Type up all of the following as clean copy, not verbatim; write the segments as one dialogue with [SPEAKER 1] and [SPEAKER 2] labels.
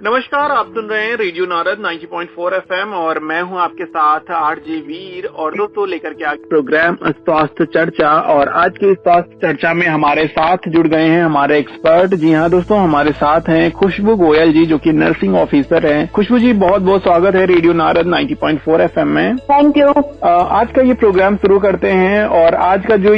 [SPEAKER 1] नमस्कार, आप सुन रहे हैं रेडियो नारद 90.4 FM और मैं हूं आपके साथ आरजे वीर। और दोस्तों लेकर के आगे प्रोग्राम स्वास्थ्य चर्चा। और आज की स्वास्थ्य चर्चा में हमारे साथ जुड़ गए हैं हमारे एक्सपर्ट। जी हाँ दोस्तों, हमारे साथ हैं खुशबू गोयल जी, जो कि नर्सिंग ऑफिसर हैं। खुशबू जी, बहुत बहुत स्वागत है रेडियो नारद 90.4 FM में।
[SPEAKER 2] Thank you.
[SPEAKER 1] आज का ये प्रोग्राम शुरू करते हैं और आज का जो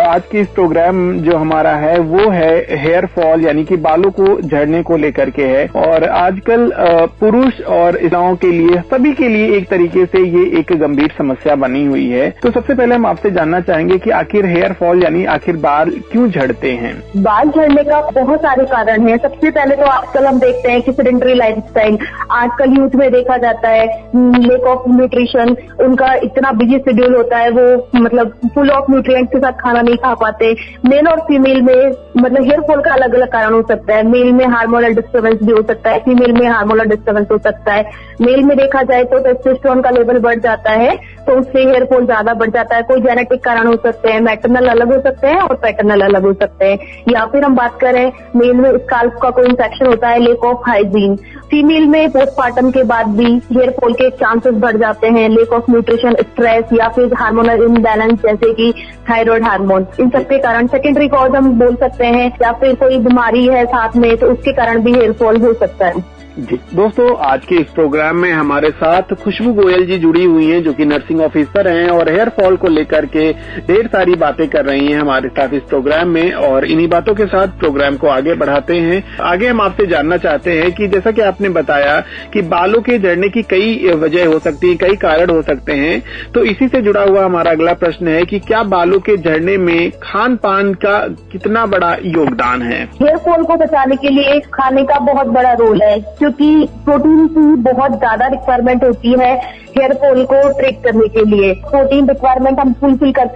[SPEAKER 1] आज की इस प्रोग्राम जो हमारा है वो है हेयर फॉल, यानी कि बालों को झड़ने को लेकर के है। और आजकल पुरुष और महिलाओं के लिए, सभी के लिए एक तरीके से ये एक गंभीर समस्या बनी हुई है। तो सबसे पहले हम आपसे जानना चाहेंगे कि आखिर हेयर फॉल यानी आखिर बाल क्यों झड़ते हैं?
[SPEAKER 2] बाल झड़ने का बहुत सारे कारण हैं। सबसे पहले तो आजकल हम देखते हैं कि सेडेंटरी लाइफस्टाइल, आजकल यूथ में देखा जाता है लेक ऑफ न्यूट्रिशन। उनका इतना बिजी शेड्यूल होता है, वो मतलब फुल ऑफ न्यूट्रिएंट्स के साथ खाना नहीं खा पाते। मेल और फीमेल में मतलब हेयर फॉल का अलग अलग कारण हो सकता है। मेल में हार्मोनल डिस्टर्बेंस भी हो सकता है, फीमेल में हार्मोनल डिस्टर्बेंस हो सकता है। मेल में देखा जाए तो टेस्टोस्टेरोन का लेवल बढ़ जाता है, तो उससे हेयर फॉल ज्यादा बढ़ जाता है। कोई जेनेटिक कारण हो सकते हैं, मैटरनल अलग हो सकते हैं और पैटर्नल अलग हो सकते हैं। या फिर हम बात करें मेल में स्काल्प का कोई इंफेक्शन होता है, लेक ऑफ हाइजीन। फीमेल में पोस्टमार्टम के बाद भी हेयर फॉल के चांसेस बढ़ जाते हैं, लेक ऑफ न्यूट्रिशन, स्ट्रेस या फिर हार्मोनल इम्बैलेंस जैसे कि थायराइड हार्मोन। इन सबके कारण सेकेंडरी कॉज हम बोल सकते हैं, या फिर कोई बीमारी है साथ में तो उसके कारण भी हेयर फॉल हो सकता है।
[SPEAKER 1] जी दोस्तों, आज के इस प्रोग्राम में हमारे साथ खुशबू गोयल जी जुड़ी हुई हैं, जो कि नर्सिंग ऑफिसर हैं और हेयर फॉल को लेकर के ढेर सारी बातें कर रही हैं हमारे साथ इस प्रोग्राम में। और इन्हीं बातों के साथ प्रोग्राम को आगे बढ़ाते हैं। आगे हम आपसे जानना चाहते हैं कि जैसा कि आपने बताया कि बालों के झड़ने की कई वजह हो सकती है, कई कारण हो सकते हैं। तो इसी से जुड़ा हुआ हमारा अगला प्रश्न है कि क्या बालों के झड़ने में खान पान का कितना बड़ा योगदान है?
[SPEAKER 2] हेयर फॉल को बचाने के लिए खाने का बहुत बड़ा रोल है, क्योंकि प्रोटीन की बहुत ज्यादा रिक्वायरमेंट होती है हेयर फॉल को ट्रीट करने के लिए। प्रोटीन रिक्वायरमेंट हम फुलफिल कर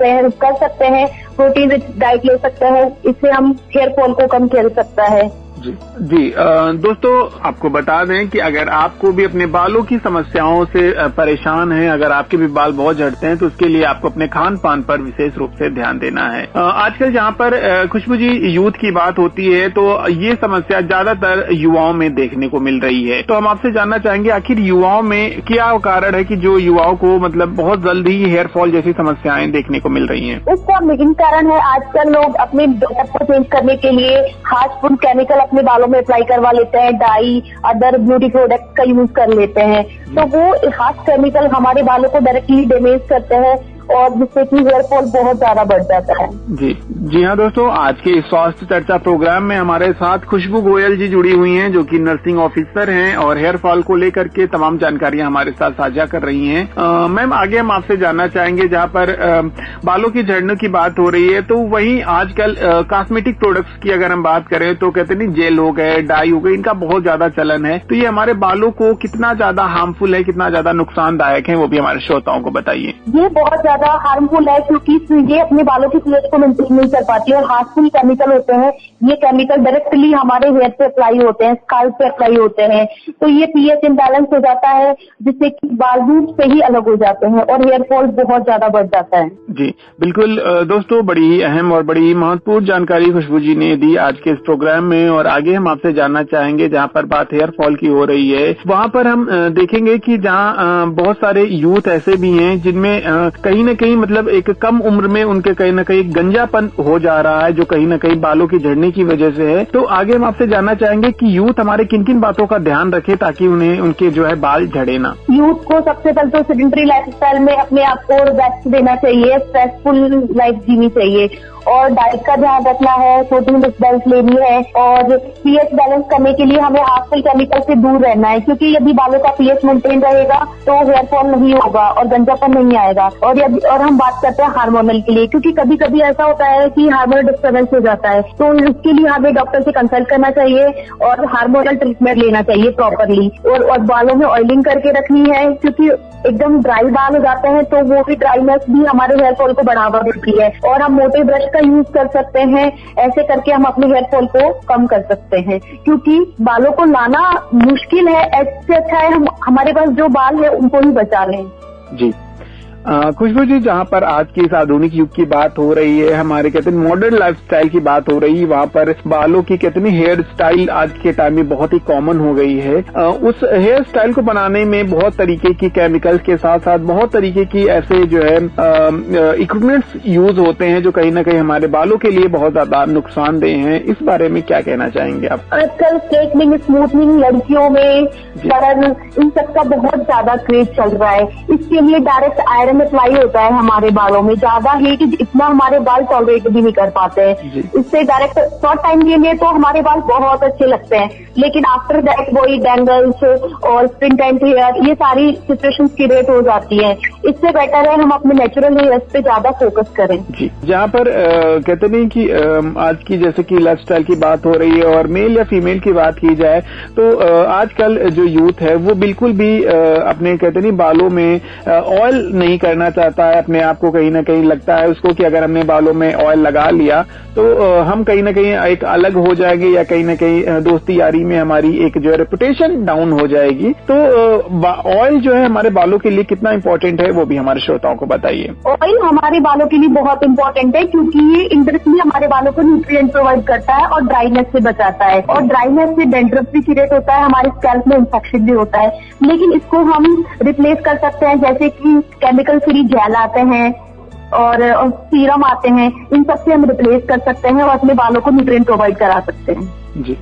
[SPEAKER 2] सकते हैं, प्रोटीन रिच डाइट ले सकते हैं, इससे हम हेयर फॉल को कम कर सकता है।
[SPEAKER 1] जी दोस्तों, आपको बता दें कि अगर आपको भी अपने बालों की समस्याओं से परेशान हैं, अगर आपके भी बाल बहुत झड़ते हैं, तो उसके लिए आपको अपने खान पान पर विशेष रूप से ध्यान देना है। आजकल जहां पर खुशबू जी यूथ की बात होती है, तो ये समस्या ज्यादातर युवाओं में देखने को मिल रही है। तो हम आपसे जानना चाहेंगे आखिर युवाओं में क्या कारण है कि जो युवाओं को मतलब बहुत जल्दी हेयर फॉल जैसी समस्याएं देखने को मिल रही हैं?
[SPEAKER 2] उसका मेन कारण है आजकल लोग अपने गेटअप को चेंज करने के लिए हार्मफुल केमिकल अपने बालों में अप्लाई करवा लेते हैं, डाई, अदर ब्यूटी प्रोडक्ट का यूज कर लेते हैं। तो वो हार्श केमिकल हमारे बालों को डायरेक्टली डैमेज करते हैं और जिससे कि हेयर फॉल बहुत ज्यादा बढ़ जाता है।
[SPEAKER 1] जी हाँ दोस्तों, आज के स्वास्थ्य चर्चा प्रोग्राम में हमारे साथ खुशबू गोयल जी जुड़ी हुई हैं, जो कि नर्सिंग ऑफिसर हैं और हेयर फॉल को लेकर के तमाम जानकारियां हमारे साथ साझा कर रही हैं। मैम, आगे हम आपसे जानना चाहेंगे, जहां पर बालों की झड़ने की बात हो रही है, तो वहीं आजकल कॉस्मेटिक प्रोडक्ट्स की अगर हम बात करें तो कहते नहीं, जेल हो गए, डाई हो गई, इनका बहुत ज्यादा चलन है। तो ये हमारे बालों को कितना ज्यादा हार्मफुल है, कितना ज्यादा नुकसानदायक है, वो भी हमारे श्रोताओं को बताइए।
[SPEAKER 2] ये बहुत ज्यादा हार्मफुल है, क्योंकि ये अपने बालों की पीएच को मेंटेन नहीं कर पाती है। हार्मफुल केमिकल होते हैं, ये केमिकल डायरेक्टली हमारे हेयर पे अप्लाई होते हैं, स्काल्प पे अप्लाई होते हैं, तो ये पीएच इम्बैलेंस हो जाता है, जिससे कि बाल रूट से ही अलग हो जाते हैं और हेयर फॉल बहुत ज्यादा बढ़ जाता है।
[SPEAKER 1] जी बिल्कुल दोस्तों, बड़ी ही अहम और बड़ी महत्वपूर्ण जानकारी खुशबू जी ने दी आज के इस प्रोग्राम में। और आगे हम आपसे जानना चाहेंगे, जहां पर बात हेयर फॉल की हो रही है, वहां पर हम देखेंगे कि जहां बहुत सारे यूथ ऐसे भी हैं जिनमें कहीं न कहीं मतलब एक कम उम्र में उनके कहीं न कहीं गंजापन हो जा रहा है, जो कहीं न कहीं बालों की झड़ने की वजह से है। तो आगे हम आपसे जानना चाहेंगे कि यूथ हमारे किन किन बातों का ध्यान रखे ताकि उन्हें उनके जो है बाल झड़े ना।
[SPEAKER 2] यूथ को सबसे पहले तो सेडेंटरी लाइफस्टाइल में अपने आप को रेस्ट देना चाहिए, स्ट्रेसफुल लाइफ जीनी चाहिए और डाइट का ध्यान रखना है, प्रोटीन रिच डाइट लेनी है और पीएच बैलेंस करने के लिए हमें हार्मफुल केमिकल से दूर रहना है, क्योंकि यदि बालों का पीएच मेंटेन रहेगा तो हेयर फॉल नहीं होगा और गंजापन नहीं आएगा। और हम बात करते हैं हार्मोनल के लिए, क्योंकि कभी कभी ऐसा होता है कि हार्मोनल डिस्टर्बेंस हो जाता है, तो उसके लिए हमें डॉक्टर से कंसल्ट करना चाहिए और हार्मोनल ट्रीटमेंट लेना चाहिए प्रॉपरली। और बालों में ऑयलिंग करके रखनी है, क्योंकि एकदम ड्राई बाल हो जाते हैं तो वो भी ड्राईनेस भी हमारे हेयर फॉल को बढ़ावा देती है। और हम मोटे ब्रश का यूज कर सकते हैं, ऐसे करके हम अपने हेयर फॉल को कम कर सकते हैं, क्योंकि बालों को लाना मुश्किल है। इससे अच्छा है हम हमारे पास जो बाल है उनको ही बचा लें।
[SPEAKER 1] जी खुशबू जी, जहाँ पर आज की इस आधुनिक युग की बात हो रही है, हमारे कहते हैं मॉडर्न लाइफस्टाइल की बात हो रही है, वहाँ पर बालों की कितनी हेयर स्टाइल आज के टाइम में बहुत ही कॉमन हो गई है। उस हेयर स्टाइल को बनाने में बहुत तरीके की केमिकल्स के साथ साथ बहुत तरीके की ऐसे जो है इक्विपमेंट्स यूज होते हैं जो कहीं ना कहीं हमारे बालों के लिए बहुत ज्यादा नुकसानदेह हैं। इस बारे में क्या कहना चाहेंगे आप?
[SPEAKER 2] आजकल स्ट्रेटनिंग, स्मूथनिंग, लड़कियों में कलर, इन सब का बहुत ज्यादा क्रेज चल रहा है। इसके लिए डायरेक्ट आयरन अप्लाई होता है हमारे बालों में, ज्यादा हीट इतना हमारे बाल टॉलरेट भी नहीं कर पाते हैं। इससे डायरेक्ट शॉर्ट टाइम के लिए तो हमारे बाल बहुत अच्छे लगते हैं, लेकिन आफ्टर दैट वही डेंगल्स और स्प्रिंट एंड हेयर, ये सारी सिचुएशंस क्रिएट हो जाती हैं। इससे बेटर है हम अपने नेचुरल हेयर्स पे ज्यादा फोकस करें।
[SPEAKER 1] जी, जहाँ पर कहते नहीं कि आज की जैसे कि लाइफस्टाइल की बात हो रही है और मेल या फीमेल की बात की जाए तो आजकल जो यूथ है वो बिल्कुल भी अपने कहते नहीं बालों में ऑयल नहीं करना चाहता है। अपने आप को कहीं ना कहीं लगता है उसको कि अगर हमने बालों में ऑयल लगा लिया तो हम कहीं ना कहीं एक अलग हो जाएंगे या कहीं ना कहीं दोस्ती यारी में हमारी एक जो है रेपुटेशन डाउन हो जाएगी। तो ऑयल जो है हमारे बालों के लिए कितना इम्पोर्टेंट है वो भी हमारे श्रोताओं को बताइए।
[SPEAKER 2] ऑयल हमारे बालों के लिए बहुत इम्पोर्टेंट है क्योंकि ये इंडायरेक्टली हमारे बालों को न्यूट्रिएंट प्रोवाइड करता है और ड्राइनेस से बचाता है, और ड्राइनेस से डैंड्रफ भी क्रिएट होता है, हमारे स्कैल्प में इंफेक्शन भी होता है। लेकिन इसको हम रिप्लेस कर सकते हैं, जैसे कि केमिकल फ्री जेल आते हैं और सीरम आते हैं, इन सबसे हम रिप्लेस कर सकते हैं और अपने बालों को न्यूट्रिएंट प्रोवाइड करा सकते हैं।
[SPEAKER 1] जी,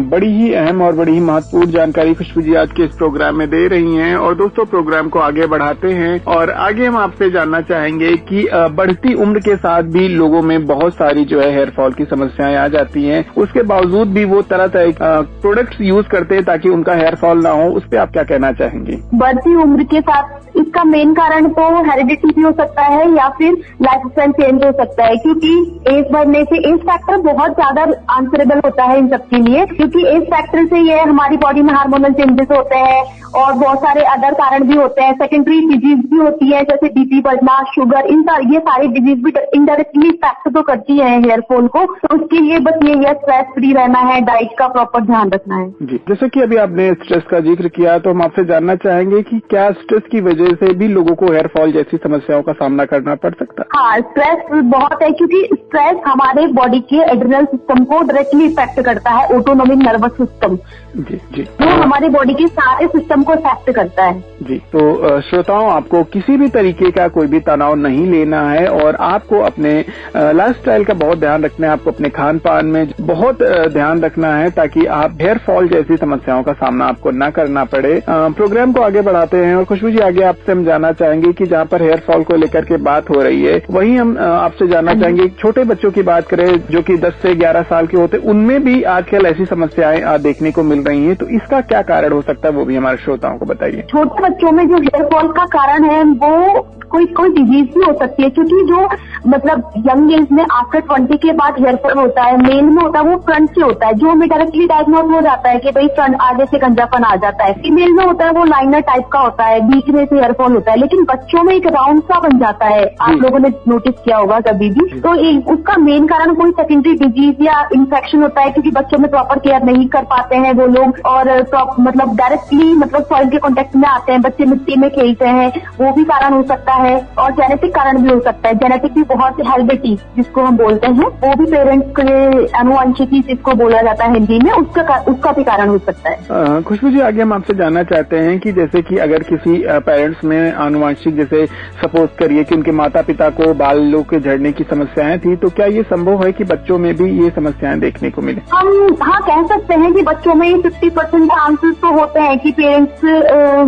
[SPEAKER 1] बड़ी ही अहम और बड़ी ही महत्वपूर्ण जानकारी खुशबू जी आज के इस प्रोग्राम में दे रही हैं। और दोस्तों, प्रोग्राम को आगे बढ़ाते हैं और आगे हम आपसे जानना चाहेंगे कि बढ़ती उम्र के साथ भी लोगों में बहुत सारी जो है हेयर फॉल की समस्याएं आ जाती हैं, उसके बावजूद भी वो तरह तरह के प्रोडक्ट्स यूज करते हैं ताकि उनका हेयर फॉल ना हो। उस पर आप क्या कहना चाहेंगे?
[SPEAKER 2] बढ़ती उम्र के साथ इसका मेन कारण तो हेरिडिटी भी हो सकता है या फिर लाइफस्टाइल चेंज हो सकता है, क्योंकि एज बढ़ने से एज फैक्टर बहुत ज्यादा आंसरेबल होता है इन सबके लिए, क्योंकि एज फैक्टर से ये हमारी बॉडी में हार्मोनल चेंजेस होते हैं और बहुत सारे अदर कारण भी होते हैं। सेकेंडरी डिजीज भी होती है जैसे बीपी बढ़ना, शुगर, ये सारी डिजीज भी इनडायरेक्टली इफेक्ट तो करती है हेयर फॉल को। तो उसके लिए बस ये स्ट्रेस फ्री रहना है, डाइट का प्रॉपर ध्यान रखना है।
[SPEAKER 1] जी, जैसे कि अभी आपने स्ट्रेस का जिक्र किया तो हम आपसे जानना चाहेंगे कि क्या स्ट्रेस की वजह से भी लोगों को हेयर फॉल जैसी समस्याओं का सामना करना पड़ सकता है?
[SPEAKER 2] हाँ, स्ट्रेस बहुत है, क्योंकि स्ट्रेस हमारे बॉडी के एड्रिनल सिस्टम को डायरेक्टली इफेक्ट करता है, ऑटोनोमिक नर्वस सिस्टम।
[SPEAKER 1] जी जी,
[SPEAKER 2] वो हमारे बॉडी के सारे सिस्टम को इफेक्ट करता है।
[SPEAKER 1] जी, तो श्रोताओं, आपको किसी भी तरीके का कोई भी तनाव नहीं लेना है और आपको अपने लाइफस्टाइल का बहुत ध्यान रखना है, आपको अपने खान पान में बहुत ध्यान रखना है ताकि आप हेयर फॉल जैसी समस्याओं का सामना आपको न करना पड़े। प्रोग्राम को आगे बढ़ाते हैं और खुशबू जी, आगे आपसे हम जानना चाहेंगे कि जहाँ पर हेयर फॉल को लेकर के बात हो रही है वहीं हम आपसे जानना चाहेंगे छोटे बच्चों की बात करें जो कि 10 से 11 साल के होते, उनमें भी आजकल ऐसी समस्याएं देखने को मिल रही हैं, तो इसका क्या कारण हो सकता है वो भी हमारे श्रोताओं को बताइए।
[SPEAKER 2] छोटे बच्चों में जो हेयर फॉल का कारण है वो कोई डिजीज भी हो सकती है, क्योंकि जो मतलब यंग एज में आफ्टर 20 के बाद हेयर फॉल होता है, मेल में होता है वो फ्रंट से होता है, जो हमें डायरेक्टली डायग्नोज हो जाता है कि भाई फ्रंट आगे से गंजापन आ जाता है। फीमेल में होता है वो लाइनर टाइप का होता है, बीच में से हेयर फॉल होता है, लेकिन बच्चों में एक राउंड सा बन जाता है, आप लोगों ने नोटिस किया होगा कभी भी। तो उसका मेन कारण कोई सेकेंडरी डिजीज या इन्फेक्शन होता है, क्योंकि बच्चों में प्रॉपर केयर नहीं कर पाते हैं वो लोग, और मतलब डायरेक्टली मतलब सॉइल के कॉन्टेक्ट में आते हैं, बच्चे मिट्टी में खेलते हैं, वो भी कारण हो सकता है। और जेनेटिक कारण भी हो सकता है, जेनेटिक भी बहुत हेरिडिटी जिसको हम बोलते हैं, वो भी पेरेंट्स के आनुवंशिकी जिसको बोला जाता है हिंदी में, उसका भी कारण हो सकता है।
[SPEAKER 1] खुशबू जी, आगे हम आपसे जानना चाहते हैं कि जैसे कि अगर किसी पेरेंट्स में आनुवंशिक, जैसे सपोज करिए कि उनके माता पिता को बालों के झड़ने की समस्याएं थी, तो क्या ये संभव है कि बच्चों में भी ये समस्याएं देखने को मिले?
[SPEAKER 2] हम कह सकते हैं कि बच्चों में 50% चांसेस तो होते हैं कि पेरेंट्स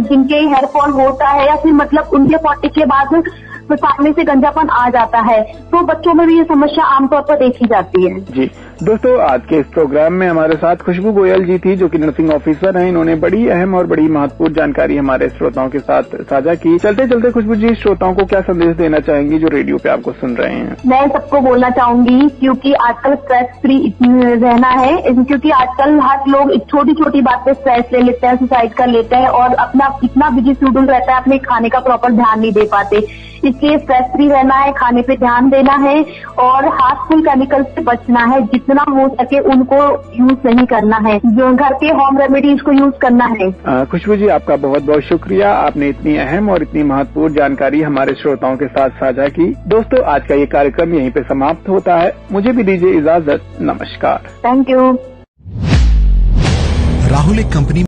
[SPEAKER 2] जिनके हेयर फॉल होता है या फिर मतलब उनके 40 के बाद सामने से गंजापन आ जाता है, तो बच्चों में भी ये समस्या आमतौर पर देखी जाती है।
[SPEAKER 1] जी दोस्तों, आज के इस प्रोग्राम में हमारे साथ खुशबू गोयल जी थी जो कि नर्सिंग ऑफिसर हैं। इन्होंने बड़ी अहम और बड़ी महत्वपूर्ण जानकारी हमारे श्रोताओं के साथ साझा की। चलते चलते खुशबू जी, श्रोताओं को क्या संदेश देना चाहेंगी जो रेडियो पे आपको सुन रहे हैं? मैं
[SPEAKER 2] सबको बोलना चाहूंगी क्योंकि आजकल स्ट्रेस फ्री रहना है, क्योंकि आजकल हर लोग छोटी छोटी बात पे स्ट्रेस ले लेते हैं, सुसाइड कर लेते हैं और अपना इतना बिजी शेड्यूल रहता है, अपने खाने का प्रॉपर ध्यान नहीं दे पाते। इसलिए स्ट्रेस फ्री रहना है, खाने पे ध्यान देना है और हार्मफुल केमिकल से बचना है। जितना हो सके उनको यूज नहीं करना है, जो घर के होम रेमेडीज को यूज करना है।
[SPEAKER 1] खुशबू जी, आपका बहुत बहुत शुक्रिया। आपने इतनी अहम और इतनी महत्वपूर्ण जानकारी हमारे श्रोताओं के साथ साझा की। दोस्तों, आज का ये कार्यक्रम यहीं पे समाप्त होता है। मुझे भी दीजिए इजाजत। नमस्कार।
[SPEAKER 2] Thank you.
[SPEAKER 3] राहुल एक कंपनी